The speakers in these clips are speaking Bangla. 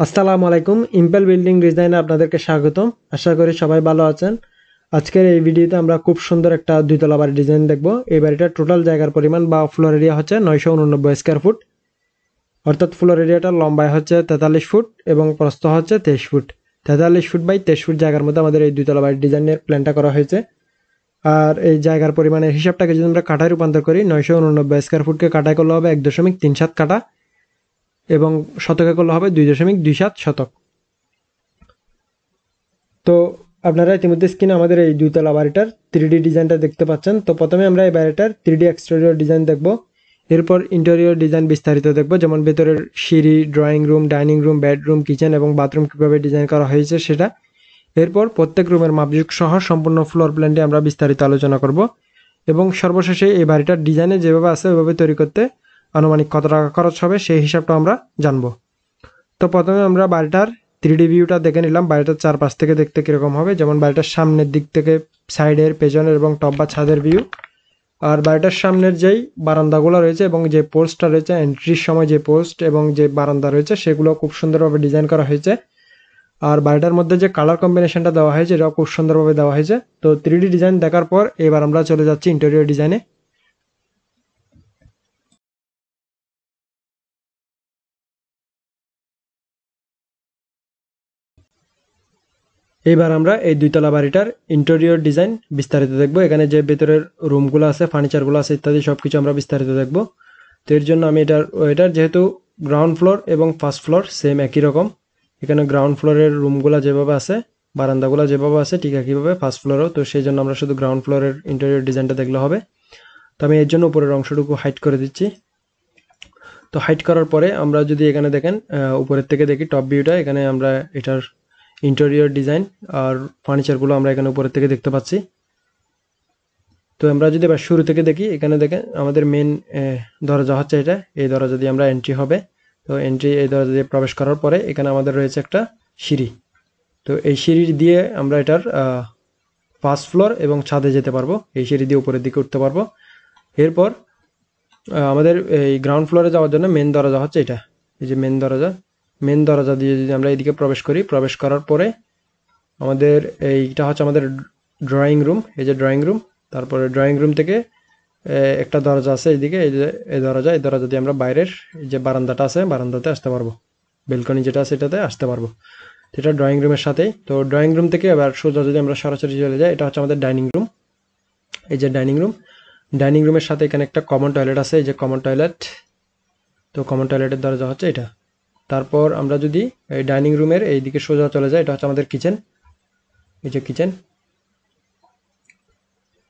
আসসালামু আলাইকুম। ইম্পেল বিল্ডিং ডিজাইনে আপনাদেরকে স্বাগতম। আশা করি সবাই ভালো আছেন। আজকের এই ভিডিওতে আমরা খুব সুন্দর একটা দুইতলা বাড়ির ডিজাইন দেখব। এই বাড়িটার টোটাল জায়গার পরিমাণ বা ফ্লোর এরিয়া হচ্ছে 989 স্কয়ার ফুট, অর্থাৎ ফ্লোর এরিয়াটার লম্বায় হচ্ছে 43 ফুট এবং প্রস্থ হচ্ছে 23 ফুট। 43 ফুট বাই 23 ফুট জায়গার মধ্যে আমাদের এই দুইতলা বাড়ির ডিজাইনের প্ল্যানটা করা হয়েছে। আর এই জায়গার পরিমাণের হিসাবটাকে যদি আমরা কাঠায় রূপান্তর করি, 989 স্কয়ার ফুটকে কাঠায় করলে হবে 1.37 কাঠা এবং শতকে করলে হবে 2.27 শতক। তো আপনারা ইতিমধ্যে স্ক্রিনে আমাদের এই দুইতলা বাড়িটার 3D ডিজাইনটা দেখতে পাচ্ছেন। তো প্রথমে আমরা এই বাড়িটার 3D এক্সটেরিয়র ডিজাইন দেখব, এরপর ইন্টেরিয়র ডিজাইন বিস্তারিত দেখব, যেমন ভেতরের সিঁড়ি, drawing room, dining room, bedroom, kitchen এবং বাথরুম কীভাবে ডিজাইন করা হয়েছে সেটা। এরপর প্রত্যেক রুমের মাপযুগ সহ সম্পূর্ণ ফ্লোর প্ল্যানটি আমরা বিস্তারিত আলোচনা করব এবং সর্বশেষে এই বাড়িটার ডিজাইনে যেভাবে আছে ওইভাবে তৈরি করতে আনুমানিক কত টাকা খরচ হবে সেই হিসাবটা আমরা জানব। তো প্রথমে আমরা বাড়িটার 3D ভিউটা দেখে নিলাম, বাড়িটার চারপাশ থেকে দেখতে কীরকম হবে, যেমন বাড়িটার সামনের দিক থেকে, সাইডের, পেছনের এবং টপ বা ছাদের ভিউ। আর বাড়িটার সামনের যেই বারান্দাগুলো রয়েছে এবং যে পোস্টটা রয়েছে, এন্ট্রির সময় যে পোস্ট এবং যে বারান্দা রয়েছে সেগুলো খুব সুন্দরভাবে ডিজাইন করা হয়েছে। আর বাড়িটার মধ্যে যে কালার কম্বিনেশনটা দেওয়া হয়েছে এটাও খুব সুন্দরভাবে দেওয়া হয়েছে। তো 3D ডিজাইন দেখার পর এবার আমরা চলে যাচ্ছি ইন্টেরিয়র ডিজাইনে। এইবার আমরা এই দুইতলা বাড়িটার ইন্টেরিয়র ডিজাইন বিস্তারিত দেখব। এখানে যে ভেতরের রুমগুলো আছে, ফার্নিচারগুলো আছে ইত্যাদি সব কিছু আমরা বিস্তারিত দেখব। তো এর জন্য আমি এটার যেহেতু গ্রাউন্ড ফ্লোর এবং ফার্স্ট ফ্লোর সেম একই রকম, এখানে গ্রাউন্ড ফ্লোরের রুমগুলো যেভাবে আছে, বারান্দাগুলো যেভাবে আছে ঠিক একইভাবে ফার্স্ট ফ্লোরও। তো সেই জন্য আমরা শুধু গ্রাউন্ড ফ্লোরের ইন্টেরিয়র ডিজাইনটা দেখলে হবে। তো আমি এর জন্য উপরের অংশটুকু হাইট করে দিচ্ছি। তো হাইট করার পরে আমরা যদি এখানে দেখেন উপরের থেকে দেখি টপ ভিউটা, এখানে আমরা এটার ইন্টেরিয়র ডিজাইন আর ফার্নিচারগুলো আমরা এখানে উপরের থেকে দেখতে পাচ্ছি। তো আমরা যদি এবার শুরু থেকে দেখি, এখানে দেখেন আমাদের মেন দরজা হচ্ছে এটা, এই দরজা দিয়ে আমরা এন্ট্রি হবে। তো এই দরজা দিয়ে প্রবেশ করার পরে এখানে আমাদের রয়েছে একটা সিঁড়ি। তো এই সিঁড়ি দিয়ে আমরা এটার ফার্স্ট ফ্লোর এবং ছাদে যেতে পারবো, এই সিঁড়ি দিয়ে উপরের দিকে উঠতে পারবো। এরপর আমাদের এই গ্রাউন্ড ফ্লোরে যাওয়ার জন্য মেন দরজা হচ্ছে এটা, এই যে মেন দরজা দিয়ে যদি আমরা এইদিকে প্রবেশ করি, প্রবেশ করার পরে আমাদের এইটা হচ্ছে আমাদের ড্রয়িং রুম, এই যে ড্রয়িং রুম। তারপরে ড্রয়িং রুম থেকে একটা দরজা আছে এইদিকে, এই দরজা দিয়ে আমরা বাইরের যে বারান্দাটা আছে বারান্দাতে আসতে পারবো, বেলকনি যেটা আছে এটাতে আসতে পারবো। এটা ড্রয়িং রুমের সাথেই। তো ড্রয়িং রুম থেকে এবার সোজা যদি আমরা সরাসরি চলে যাই, এটা হচ্ছে আমাদের ডাইনিং রুম, এই যে ডাইনিং রুম। ডাইনিং রুমের সাথে এখানে একটা কমন টয়লেট আছে, এই যে কমন টয়লেট। তো কমন টয়লেটের দরজা হচ্ছে এটা। তারপর আমরা যদি এই ডাইনিং রুমের এই দিকে সোজা চলে যাই, এটা হচ্ছে আমাদের কিচেন, এই যে কিচেন।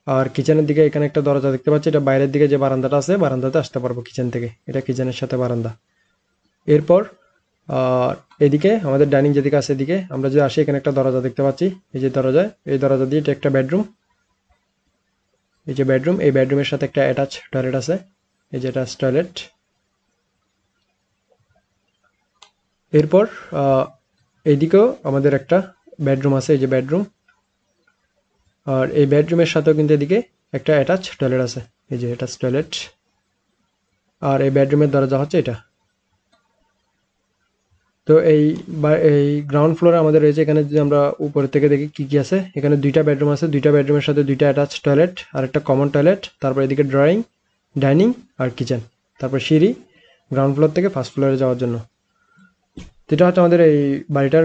আর কিচেনের দিকে এখানে একটা দরজা দেখতে পাচ্ছি, এটা বাইরের দিকে যে বারান্দাটা আছে বারান্দাতে আসতে পারবো কিচেন থেকে, এটা কিচেনের সাথে বারান্দা। এরপর এদিকে আমাদের ডাইনিং যেদিকে আছে এদিকে আমরা যদি আসি, এখানে একটা দরজা দেখতে পাচ্ছি, এই যে এই দরজা দিয়ে এটা একটা বেডরুম, এই যে বেডরুম। এই বেডরুমের সাথে একটা অ্যাটাচ টয়লেট আছে, এই যে অ্যাটাচ টয়লেট। এরপর এইদিকেও আমাদের একটা বেডরুম আছে, এই যে বেডরুম। আর এই বেডরুমের সাথেও কিন্তু এদিকে একটা অ্যাটাচ টয়লেট আছে, এই যে অ্যাটাচ টয়লেট। আর এই বেডরুমের দরজা হচ্ছে এটা। তো এই গ্রাউন্ড ফ্লোরে আমাদের রয়েছে, এখানে যদি আমরা উপর থেকে দেখি কি কি আছে, এখানে দুইটা বেডরুম আছে, দুইটা বেডরুমের সাথে দুইটা অ্যাটাচ টয়লেট আর একটা কমন টয়লেট। তারপর এদিকে ডাইনিং আর কিচেন, তারপর সিঁড়ি গ্রাউন্ড ফ্লোর থেকে ফার্স্ট ফ্লোরে যাওয়ার জন্য। যেটা হচ্ছে আমাদের এই বাড়িটার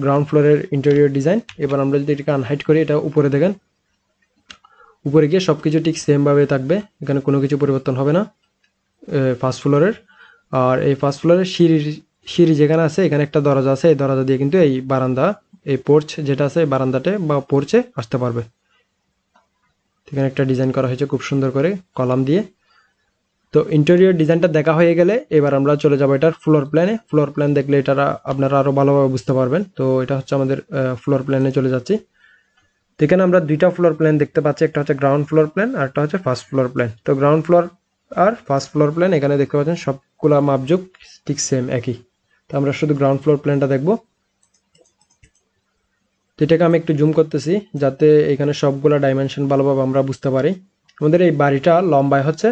গ্রাউন্ড ফ্লোরের ইন্টেরিয়র ডিজাইন। এবার আমরা যদি এটাকে আনহাইট করি, এটা উপরে দেখেন, উপরে গিয়ে সব কিছু ঠিক সেমভাবে থাকবে, এখানে কোনো কিছু পরিবর্তন হবে না ফার্স্ট ফ্লোরের। আর এই ফার্স্ট ফ্লোরের সিঁড়ি যেখানে আছে এখানে একটা দরজা আছে, এই দরজা দিয়ে কিন্তু এই বারান্দা, এই পোর্চ যেটা আছে এই বারান্দাতে বা পোর্চে আসতে পারবে। এখানে একটা ডিজাইন করা হয়েছে খুব সুন্দর করে কলাম দিয়ে। তো ইন্টেরিয়র ডিজাইনটা দেখা হয়ে গেলে এবার আমরা চলে যাবো এটার ফ্লোর প্ল্যানে। ফ্লোর প্ল্যান দেখলে এটা আপনারা আরও ভালোভাবে বুঝতে পারবেন। তো এটা হচ্ছে আমাদের ফ্লোর প্ল্যানে চলে যাচ্ছি। তো এখানে আমরা দুইটা ফ্লোর প্ল্যান দেখতে পাচ্ছি, একটা হচ্ছে গ্রাউন্ড ফ্লোর প্ল্যান আর একটা হচ্ছে ফার্স্ট ফ্লোর প্ল্যান। তো গ্রাউন্ড ফ্লোর আর ফার্স্ট ফ্লোর প্ল্যান এখানে দেখতে পাচ্ছেন সবগুলা মাপযোগ ঠিক সেম একই। তো আমরা শুধু গ্রাউন্ড ফ্লোর প্ল্যানটা দেখব। তো এটাকে আমি একটু জুম করতেছি যাতে এখানে সবগুলা ডাইমেনশন ভালোভাবে আমরা বুঝতে পারি। আমাদের এই বাড়িটা লম্বায় হচ্ছে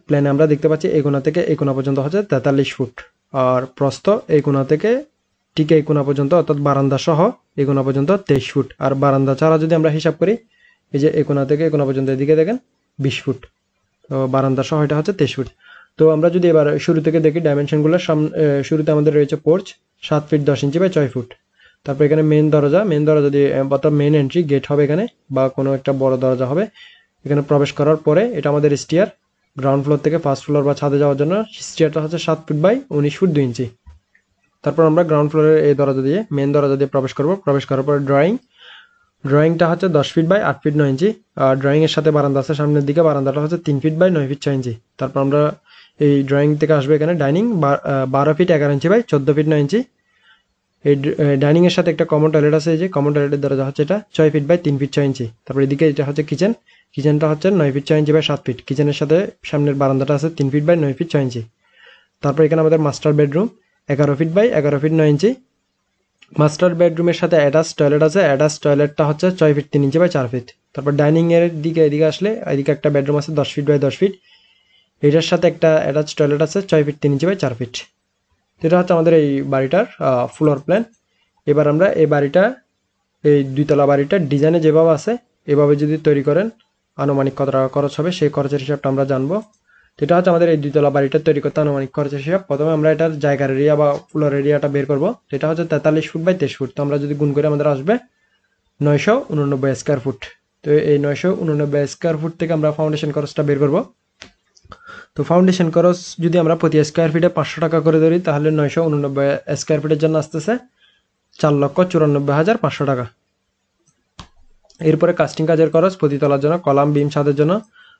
প্ল্যানে আমরা দেখতে পাচ্ছি এই কোণা থেকে এই কোণা পর্যন্ত হচ্ছে 43 ফুট। আর প্রস্থ এই কোণা থেকে ঠিক এই কোণা পর্যন্ত অর্থাৎ বারান্দা সহ এই কোণা পর্যন্ত 23 ফুট। আর বারান্দা ছাড়া যদি আমরা হিসাব করি, এই যে এই কোণা থেকে এই কোণা পর্যন্ত এদিকে দেখেন 20 ফুট, তো বারান্দা সহ এটা হচ্ছে 23 ফুট। তো আমরা যদি এবার শুরু থেকে দেখি ডাইমেনশনগুলো, শুরুতে আমাদের রয়েছে porch 7 feet 10 inch by 6 foot. তারপর এখানে মেন দরজা দিয়ে অর্থাৎ মেন এন্ট্রি গেট হবে এখানে, বা কোনো একটা বড় দরজা হবে এখানে প্রবেশ করার পরে। এটা আমাদের স্টিয়ার, গ্রাউন্ড ফ্লোর থেকে ফার্স্ট ফ্লোর বা ছাদে যাওয়ার জন্য স্টিয়ারটা হচ্ছে 7 ফিট বাই 19 ফুট 2 ইঞ্চি। তারপর আমরা গ্রাউন্ড ফ্লোরের এই দরজা দিয়ে মেন দরজা দিয়ে প্রবেশ করব। প্রবেশ করার পরে ড্রয়িংটা হচ্ছে 10 ফিট বাই 8 ফিট 9 ইঞ্চি। আর ড্রয়িংয়ের সাথে বারান্দা আছে সামনের দিকে, বারান্দাটা হচ্ছে 3 ফিট বাই 9 ফিট 6 ইঞ্চি। তারপর আমরা এই ড্রয়িং থেকে আসবে এখানে dining 12 feet 11 inch by 14 feet 9 inch. এই ডাইনিংয়ের সাথে একটা কমন টয়লেট আছে, এই যে কমন টয়লেটের দরজা হচ্ছে এটা 6 ফিট বাই 3 ফিট 6 ইঞ্চি। তারপর এদিকে এটা হচ্ছে কিচেনটা হচ্ছে 9 ফিট 6 ইঞ্চি বাই 7 ফিট। কিচেনের সাথে সামনের বারান্দাটা আছে 3 ফিট বাই 9 ফিট 6 ইঞ্চি। তারপর এখানে আমাদের master bedroom 11 feet by 11 feet 9 inch. Master বেডরুমের সাথে অ্যাটাচ টয়লেট আছে, অ্যাটাচ টয়লেটটা হচ্ছে 6 ফিট 3 ইঞ্চি বাই 4 ফিট। তারপর ডাইনিং এর দিকে এদিকে আসলে এদিকে একটা বেডরুম আছে 10 ফিট বাই 10 ফিট, এটার সাথে একটা অ্যাটাচ টয়লেট আছে 6 ফিট 3 ইঞ্চি বাই 4 ফিট। এটা হচ্ছে আমাদের এই বাড়িটার ফ্লোর প্ল্যান। এবার আমরা এই বাড়িটা, এই দুইতলা বাড়িটার ডিজাইনে যেভাবে আছে এভাবে যদি তৈরি করেন আনুমানিক কত টাকা খরচ হবে সেই খরচের হিসাবটা আমরা জানবো। তো এটা হচ্ছে আমাদের এই দুইতলা বাড়িটা তৈরি করতে আনুমানিক খরচের হিসাব। প্রথমে আমরা এটার জায়গার এরিয়া বা ফ্লোর এরিয়াটা বের করবো। এটা হচ্ছে 43 ফুট বাই 23 ফুট। তো আমরা যদি গুণ করে আমাদের আসবে 989 স্কোয়ার ফুট। তো এই 989 স্কোয়ার ফুট থেকে আমরা ফাউন্ডেশন খরচটা বের করবো। তো ফাউন্ডেশন খরচ যদি আমরা প্রতি স্কোয়ার ফিটে 500 টাকা করে ধরি, তাহলে 989 স্কোয়ার ফিটের জন্য আসতেছে 4,94,500 টাকা। এরপরে কাস্টিং কাজের খরচ প্রতি তলার জন্য, কলাম বিম ছাদের জন্য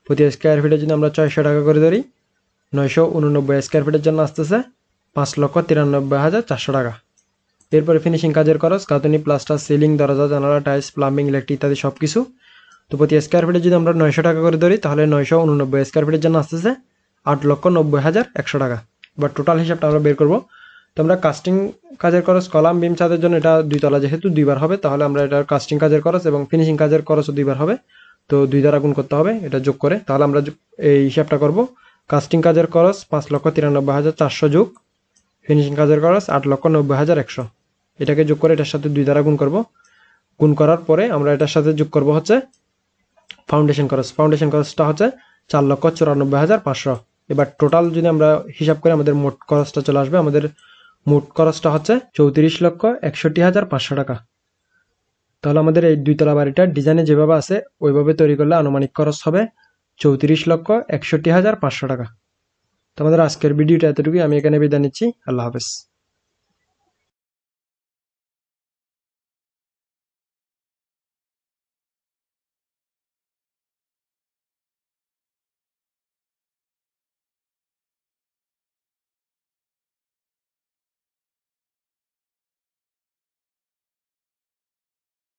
প্রতি স্কোয়ার ফিটে যদি আমরা 600 টাকা করে ধরি, 989 স্কোয়ার ফিটের জন্য আসতেছে 5,93,400 টাকা। এরপরে ফিনিশিং কাজের খরচ, গাঁথনি, প্লাস্টার, সিলিং, দরজা, জানালা, টাইলস, প্লাম্বিং, ইলেকট্রিক ইত্যাদি সব কিছু। তো প্রতি স্কোয়ার ফিটে যদি আমরা 900 টাকা করে ধরি, তাহলে 989 স্কোয়ার ফিটের জন্য আসতেছে 8,90,100 টাকা। এবার টোটাল হিসাবটা আমরা বের করবো। তো আমরা কাস্টিং কাজের খরচ, কলাম বিম ছাদের জন্য এটা দুইতলা যেহেতু দুইবার হবে, তাহলে আমরা এটার কাস্টিং কাজের খরচ এবং ফিনিশিং কাজের খরচও দুইবার হবে, তো 2 দ্বারা গুণ করতে হবে এটা যোগ করে। তাহলে আমরা এই হিসাবটা করব। কাস্টিং কাজের খরচ 5,93,400 যোগ ফিনিশিং কাজের খরচ 8,90,100, এটাকে যোগ করে এটার সাথে 2 দ্বারা গুণ করব। গুণ করার পরে আমরা এটার সাথে যোগ করব হচ্ছে ফাউন্ডেশন খরচ। ফাউন্ডেশন খরচটা হচ্ছে 4,94,500। এবার টোটাল যদি আমরা হিসাব করি আমাদের মোট খরচটা চলে আসবে, আমাদের মোট খরচটা হচ্ছে 34,61,500 টাকা। তাহলে আমাদের এই দুইতলা বাড়িটার ডিজাইনে যেভাবে আছে ওইভাবে তৈরি করলে আনুমানিক খরচ হবে 34,61,500 টাকা। তো আমাদের আজকের ভিডিওটা এতটুকুই, আমি এখানে বিদায় নিচ্ছি। আল্লাহ হাফেজ।